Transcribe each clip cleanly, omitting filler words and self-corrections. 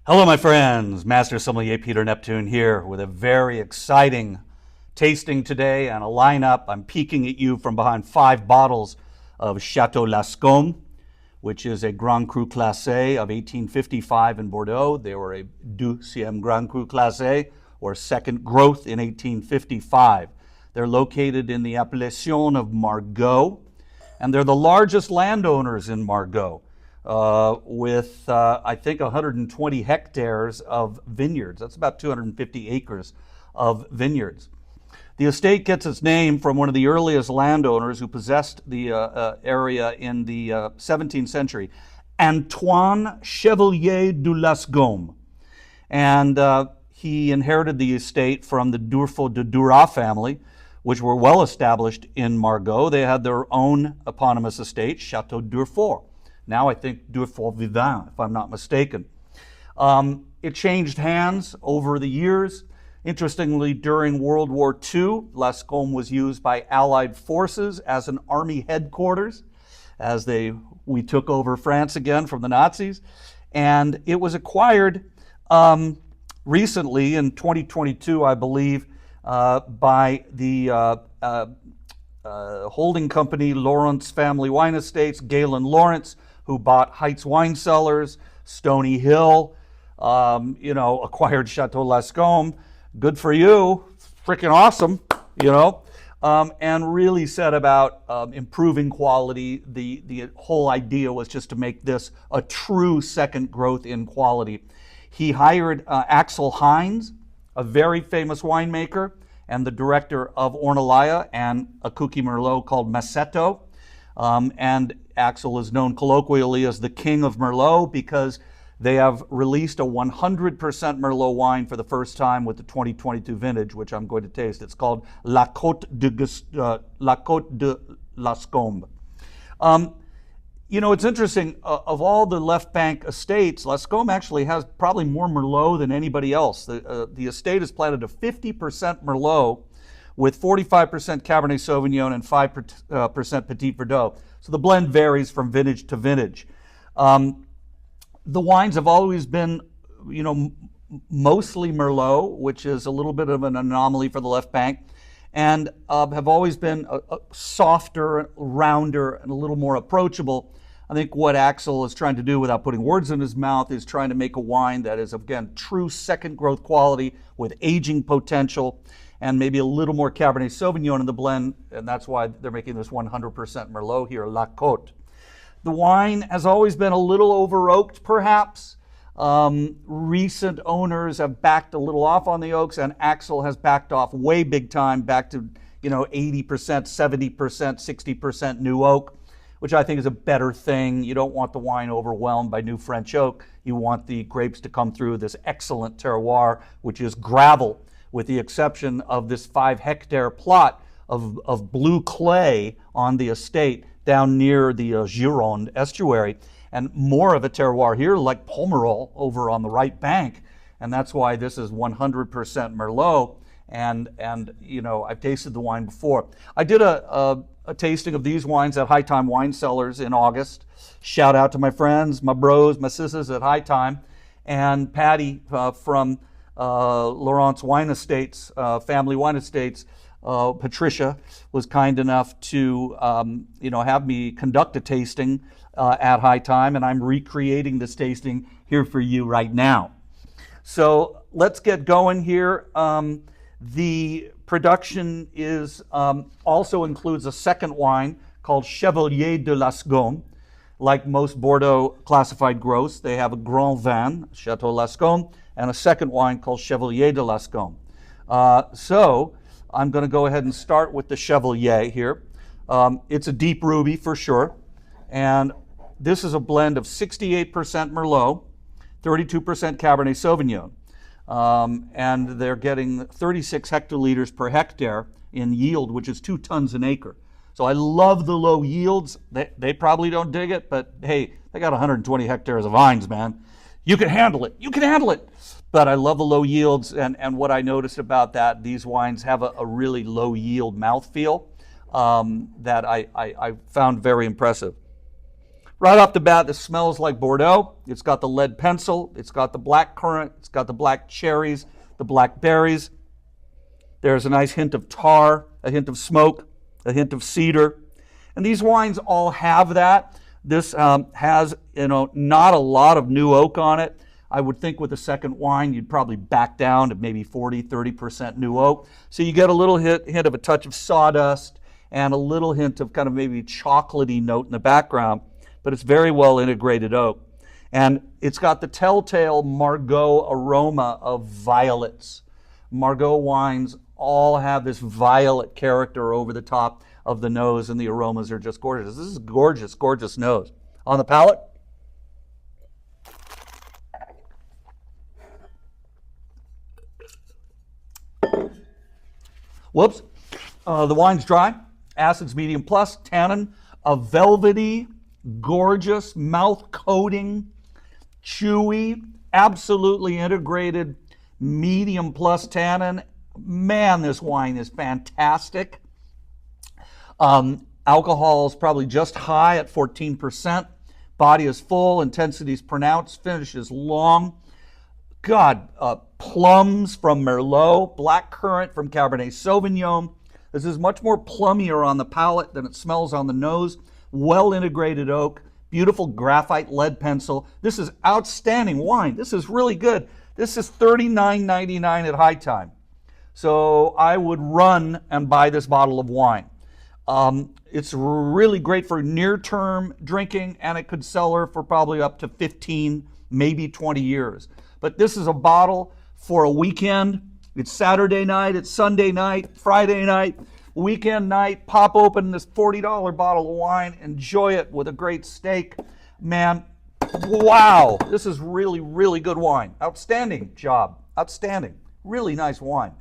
Hello, my friends. Master Sommelier Peter Neptune here with a very exciting tasting today and a lineup. I'm peeking at you from behind 5 bottles of Chateau Lascombes, which is a Grand Cru Classé of 1855 in Bordeaux. They were a deuxième Grand Cru Classé, or second growth, in 1855. They're located in the appellation of Margaux, and they're the largest landowners in Margaux. With, I think, 120 hectares of vineyards. That's about 250 acres of vineyards. The estate gets its name from one of the earliest landowners who possessed the area in the 17th century, Antoine Chevalier de Lascom. And he inherited the estate from the Durfo de Duras family, which were well established in Margaux. They had their own eponymous estate, Chateau Durfo. Now I think Durfo Vivant, if I'm not mistaken. It changed hands over the years. Interestingly, during World War II, Lascom was used by Allied forces as an army headquarters as we took over France again from the Nazis. And it was acquired recently in 2022, I believe, by the holding company Lawrence Family Wine Estates, Galen Lawrence, who bought Heights Wine Cellars, Stony Hill, acquired Chateau Lascombes. Good for you, freaking awesome, and really set about improving quality. The whole idea was just to make this a true second growth in quality. He hired Axel Heinz, a very famous winemaker, and the director of Ornellaia and a Cookie Merlot called Massetto. And Axel is known colloquially as the king of Merlot because they have released a 100% Merlot wine for the first time with the 2022 vintage, which I'm going to taste. It's called Cote de Lascombes. It's interesting, of all the left bank estates, Lascom actually has probably more Merlot than anybody else. The estate is planted to 50% Merlot with 45% Cabernet Sauvignon and 5% Petit Verdot. So the blend varies from vintage to vintage. The wines have always been, mostly Merlot, which is a little bit of an anomaly for the left bank, and have always been softer, rounder, and a little more approachable. I think what Axel is trying to do, without putting words in his mouth, is trying to make a wine that is, again, true second growth quality with aging potential and maybe a little more Cabernet Sauvignon in the blend, and that's why they're making this 100% Merlot here, La Cote. The wine has always been a little over-oaked, perhaps. Recent owners have backed a little off on the oaks, and Axel has backed off way big time, back to 80%, 70%, 60% new oak, which I think is a better thing. You don't want the wine overwhelmed by new French oak. You want the grapes to come through this excellent terroir, which is gravel, with the exception of this 5-hectare plot of blue clay on the estate down near the Gironde estuary, and more of a terroir here like Pomerol over on the right bank. And that's why this is 100% Merlot. And I've tasted the wine before. I did a tasting of these wines at High Time Wine Cellars in August. Shout out to my friends, my bros, my sisters at High Time. And Patty from Lawrence Wine Estates, Family Wine Estates, Patricia, was kind enough to have me conduct a tasting at High Time, and I'm recreating this tasting here for you right now. So let's get going here. The production is also includes a second wine called Chevalier de Lascom. Like most Bordeaux classified growths, they have a Grand Vin, Chateau Lascom, and a second wine called Chevalier de Lascom. So I'm going to go ahead and start with the Chevalier here. It's a deep ruby for sure, and this is a blend of 68% Merlot, 32% Cabernet Sauvignon. And they're getting 36 hectoliters per hectare in yield, which is 2 tons an acre. So I love the low yields. They probably don't dig it, but hey, they got 120 hectares of vines, man. You can handle it. You can handle it. But I love the low yields, and what I noticed about that, these wines have a really low yield mouthfeel that I found very impressive. Right off the bat, this smells like Bordeaux. It's got the lead pencil. It's got the black currant. It's got the black cherries, the black berries. There's a nice hint of tar, a hint of smoke, a hint of cedar. And these wines all have that. This has, not a lot of new oak on it. I would think with the second wine, you'd probably back down to maybe 40, 30% new oak. So you get a little hint of a touch of sawdust and a little hint of kind of maybe chocolatey note in the background, but it's very well integrated oak. And it's got the telltale Margaux aroma of violets. Margaux wines all have this violet character over the top of the nose, and the aromas are just gorgeous. This is a gorgeous, gorgeous nose. On the palate, whoops, the wine's dry, acid's medium plus, tannin, a velvety, gorgeous, mouth coating, chewy, absolutely integrated, medium plus tannin. Man, this wine is fantastic. Alcohol is probably just high at 14%. Body is full, intensity is pronounced, finish is long. God, plums from Merlot, black currant from Cabernet Sauvignon. This is much more plummier on the palate than it smells on the nose. Well integrated oak, beautiful graphite lead pencil. This is outstanding wine. This is really good. This is $39.99 at High Time. So I would run and buy this bottle of wine. It's really great for near-term drinking, and it could cellar for probably up to 15, maybe 20 years. But this is a bottle for a weekend. It's Saturday night, it's Sunday night, Friday night, weekend night. Pop open this $40 bottle of wine, enjoy it with a great steak. Man, wow, this is really, really good wine. Outstanding job, outstanding. Really nice wine.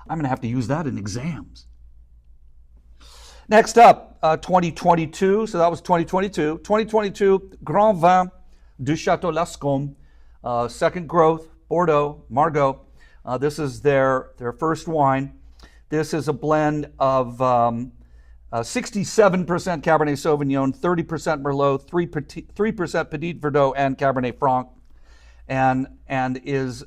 I'm going to have to use that in exams. Next up, 2022. So that was 2022. 2022, Grand Vin du Chateau Lascombes, second growth, Bordeaux, Margaux. This is their first wine. This is a blend of 67% Cabernet Sauvignon, 30% Merlot, 3% Petit Verdot, and Cabernet Franc, and is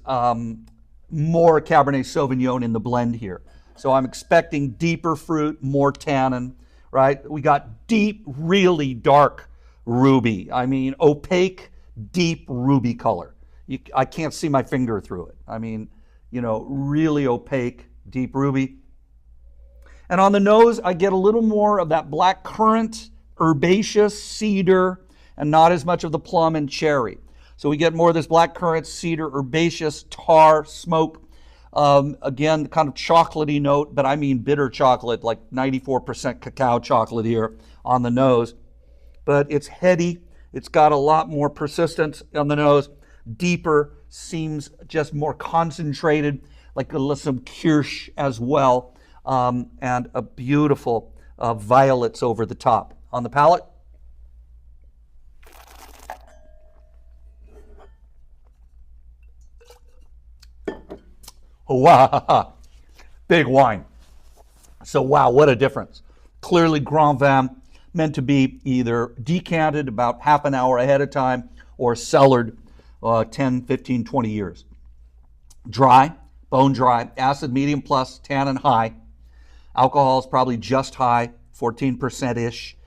more Cabernet Sauvignon in the blend here. So I'm expecting deeper fruit, more tannin, right? We got deep, really dark ruby. I mean, opaque, deep ruby color. I can't see my finger through it. I mean, really opaque, deep ruby. And on the nose, I get a little more of that black currant, herbaceous, cedar, and not as much of the plum and cherry. So we get more of this black currant, cedar, herbaceous, tar, smoke. Again, kind of chocolatey note, but I mean bitter chocolate, like 94% cacao chocolate here on the nose. But it's heady. It's got a lot more persistence on the nose. Deeper, seems just more concentrated, like some kirsch as well. And a beautiful violets over the top. On the palate, wow, big wine. So wow, what a difference. Clearly Grand Vin meant to be either decanted about half an hour ahead of time or cellared 10, 15, 20 years. Dry, bone dry, acid medium plus, tannin high. Alcohol is probably just high, 14%-ish.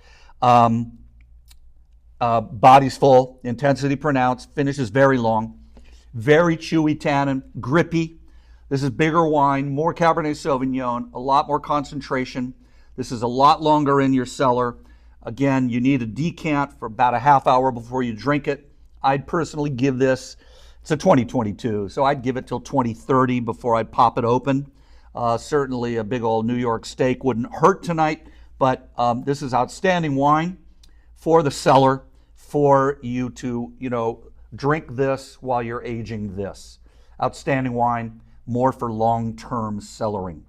Body's full, intensity pronounced, finish is very long. Very chewy tannin, grippy. This is bigger wine, more Cabernet Sauvignon, a lot more concentration. This is a lot longer in your cellar. Again, you need a decant for about a half hour before you drink it. I'd personally give this, it's a 2022, so I'd give it till 2030 before I'd pop it open. Certainly a big old New York steak wouldn't hurt tonight, but this is outstanding wine for the cellar, for you to, drink this while you're aging this. Outstanding wine, more for long-term cellaring.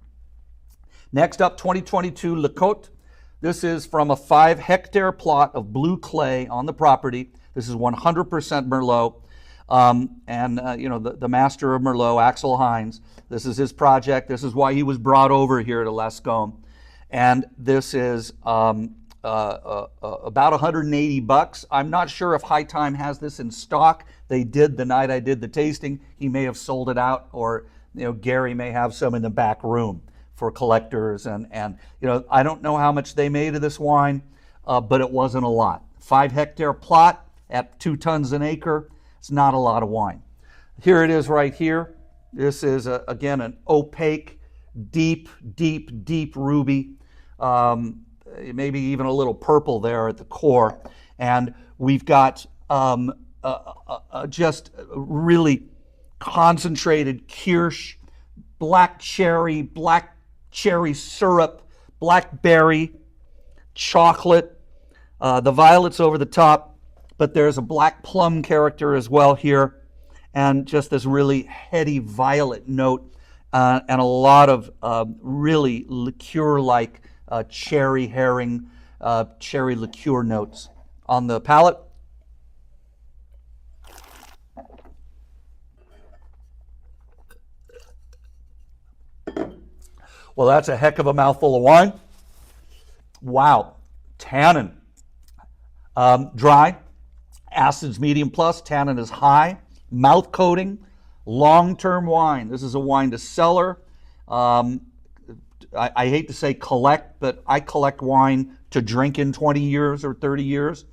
Next up, 2022 Le Cote. This is from a 5-hectare plot of blue clay on the property. This is 100% Merlot. The master of Merlot, Axel Heinz. This is his project. This is why he was brought over here to Lascom. And this is about 180 bucks. I'm not sure if High Time has this in stock. They did the night I did the tasting. He may have sold it out, or Gary may have some in the back room for collectors. And I don't know how much they made of this wine, but it wasn't a lot. 5-hectare plot at 2 tons an acre. It's not a lot of wine. Here it is right here. This is, again, an opaque, deep, deep, deep ruby. Maybe even a little purple there at the core. And we've got just really concentrated kirsch, black cherry syrup, blackberry, chocolate, the violets over the top, but there's a black plum character as well here, and just this really heady violet note, and a lot of really liqueur-like cherry herring, cherry liqueur notes on the palate. Well, that's a heck of a mouthful of wine. Wow. Tannin. Dry. Acid's medium plus. Tannin is high. Mouth coating. Long-term wine. This is a wine to cellar. I hate to say collect, but I collect wine to drink in 20 years or 30 years.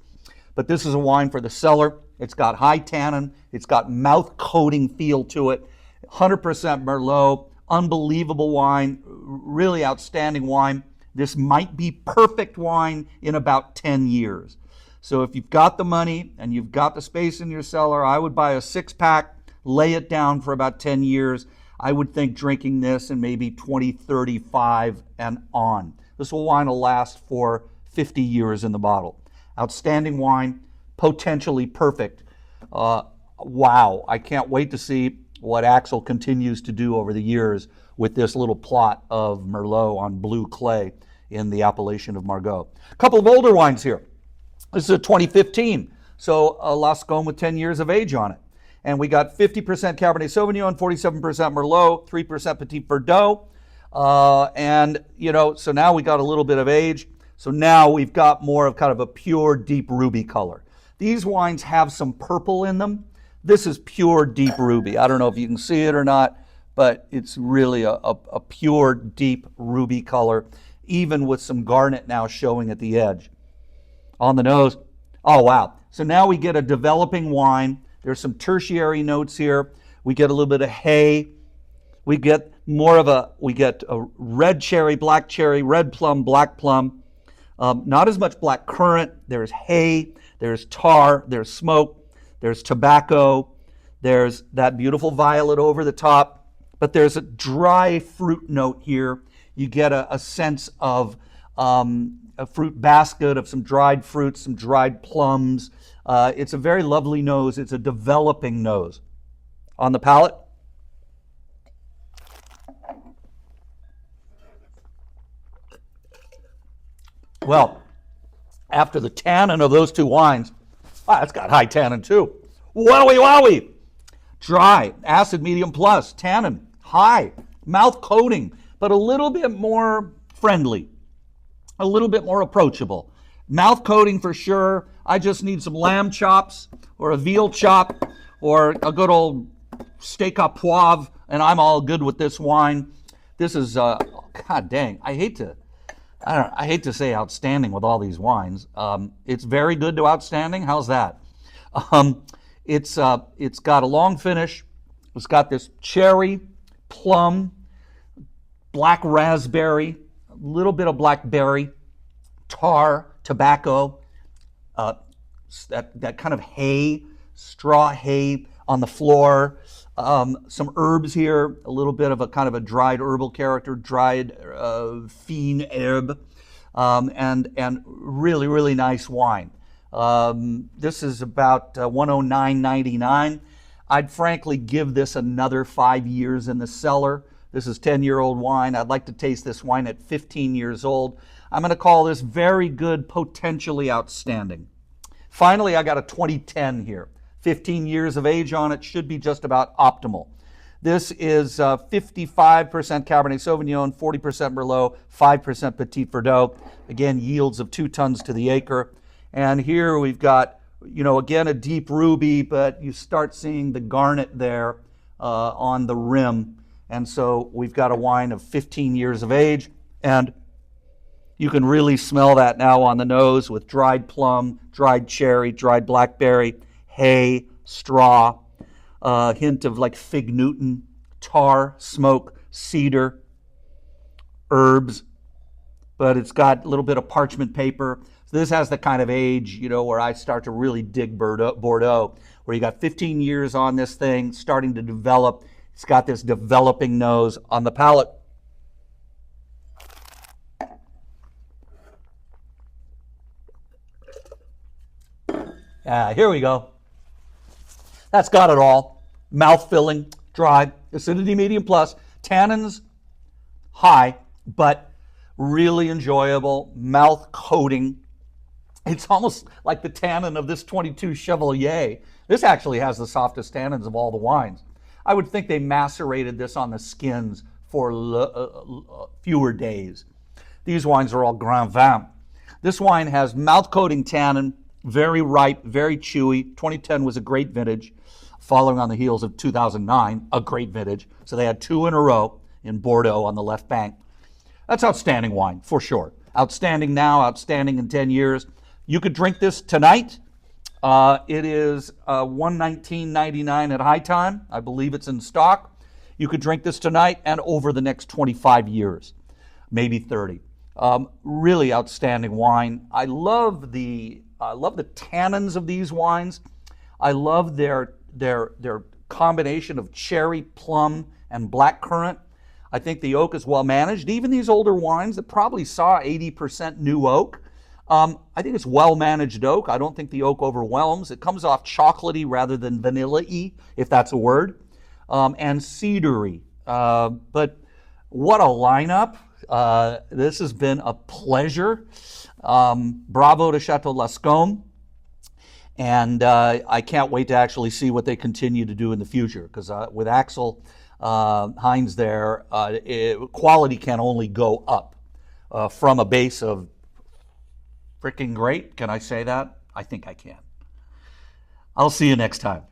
But this is a wine for the cellar. It's got high tannin. It's got mouth coating feel to it. 100% Merlot. Unbelievable wine. Really outstanding wine. This might be perfect wine in about 10 years. So if you've got the money and you've got the space in your cellar, I would buy a 6-pack, lay it down for about 10 years. I would think drinking this in maybe 2035 and on. This wine will last for 50 years in the bottle. Outstanding wine, potentially perfect. Wow, I can't wait to see what Axel continues to do over the years with this little plot of Merlot on blue clay in the appellation of Margaux. A couple of older wines here. This is a 2015, so a Lascom with 10 years of age on it. And we got 50% Cabernet Sauvignon, 47% Merlot, 3% Petit Verdot. So now we got a little bit of age. So now we've got more of kind of a pure deep ruby color. These wines have some purple in them. This is pure deep ruby. I don't know if you can see it or not, but it's really a pure deep ruby color, even with some garnet now showing at the edge. On the nose, oh wow. So now we get a developing wine. There's some tertiary notes here. We get a little bit of hay. We get a red cherry, black cherry, red plum, black plum. Not as much black currant. There's hay, there's tar, there's smoke, there's tobacco, there's that beautiful violet over the top, but there's a dry fruit note here. You get a sense of a fruit basket of some dried fruits, some dried plums. It's a very lovely nose. It's a developing nose. On the palate, well, after the tannin of those two wines, it's got high tannin too. Wowie wowie! Dry, acid medium plus, tannin, high, mouth coating, but a little bit more friendly, a little bit more approachable. Mouth coating for sure. I just need some lamb chops or a veal chop or a good old steak à poivre, and I'm all good with this wine. This is, God dang, I hate to say outstanding with all these wines. It's very good to outstanding. How's that? It's got a long finish. It's got this cherry, plum, black raspberry, a little bit of blackberry, tar, tobacco, that kind of hay, straw hay on the floor. Some herbs here, a little bit of a kind of a dried herbal character, dried fine herb, and really, really nice wine. This is about $109.99. I'd frankly give this another 5 years in the cellar. This is 10-year-old wine. I'd like to taste this wine at 15 years old. I'm going to call this very good, potentially outstanding. Finally, I got a 2010 here. 15 years of age on it, should be just about optimal. This is 55% Cabernet Sauvignon, 40% Merlot, 5% Petit Verdot. Again, yields of 2 tons to the acre. And here we've got, again, a deep ruby, but you start seeing the garnet there on the rim. And so we've got a wine of 15 years of age, and you can really smell that now on the nose with dried plum, dried cherry, dried blackberry, hay, straw, a hint of like fig Newton, tar, smoke, cedar, herbs, but it's got a little bit of parchment paper. So this has the kind of age, where I start to really dig Bordeaux, where you got 15 years on this thing, starting to develop. It's got this developing nose on the palate. Here we go. That's got it all. Mouth filling, dry, acidity medium plus, tannins high, but really enjoyable, mouth coating. It's almost like the tannin of this 22 Chevalier. This actually has the softest tannins of all the wines. I would think they macerated this on the skins for fewer days. These wines are all Grand Vin. This wine has mouth coating tannin, very ripe, very chewy. 2010 was a great vintage, following on the heels of 2009, a great vintage. So they had 2 in a row in Bordeaux on the left bank. That's outstanding wine, for sure. Outstanding now, outstanding in 10 years. You could drink this tonight. It is $119.99 at High Time. I believe it's in stock. You could drink this tonight and over the next 25 years, maybe 30. Really outstanding wine. I love the tannins of these wines. I love their combination of cherry, plum, and blackcurrant. I think the oak is well managed. Even these older wines that probably saw 80% new oak, I think it's well managed oak. I don't think the oak overwhelms. It comes off chocolatey rather than vanilla-y, if that's a word, and cedary. But what a lineup. This has been a pleasure. Bravo to Chateau Lascombes. And I can't wait to actually see what they continue to do in the future, because with Axel Heinz there, quality can only go up from a base of freaking great. Can I say that? I think I can. I'll see you next time.